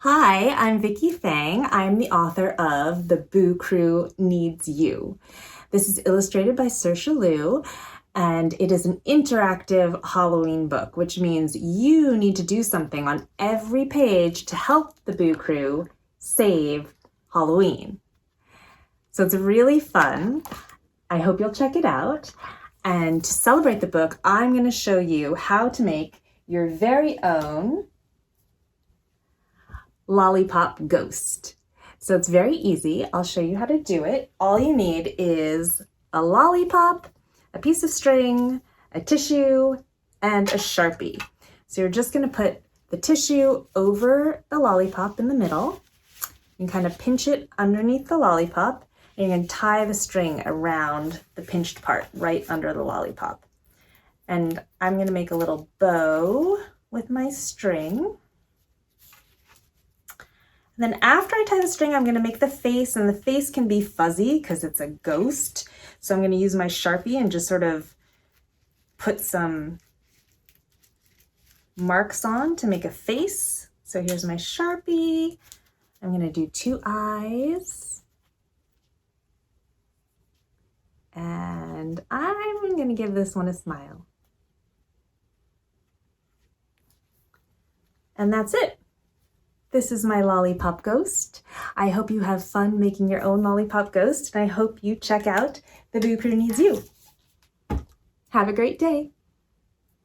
Hi, I'm Vicky Fang. I'm the author of The Boo Crew Needs You. This is illustrated by Saoirse Liu, and it is an interactive Halloween book, which means you need to do something on every page to help the Boo Crew save Halloween. So it's really fun. I hope you'll check it out. And to celebrate the book, I'm going to show you how to make your very own lollipop ghost. So it's very easy. I'll show you how to do it. All you need is a lollipop, a piece of string, a tissue, and a Sharpie. So you're just going to put the tissue over the lollipop in the middle and kind of pinch it underneath the lollipop, and you're going to tie the string around the pinched part right under the lollipop. And I'm going to make a little bow with my string. Then after I tie the string, I'm going to make the face, and the face can be fuzzy because it's a ghost. So I'm going to use my Sharpie and just sort of put some marks on to make a face. So here's my Sharpie. I'm going to do 2 eyes. And I'm going to give this one a smile. And that's it. This is my lollipop ghost. I hope you have fun making your own lollipop ghost, and I hope you check out The Boo Crew Needs You. Have a great day.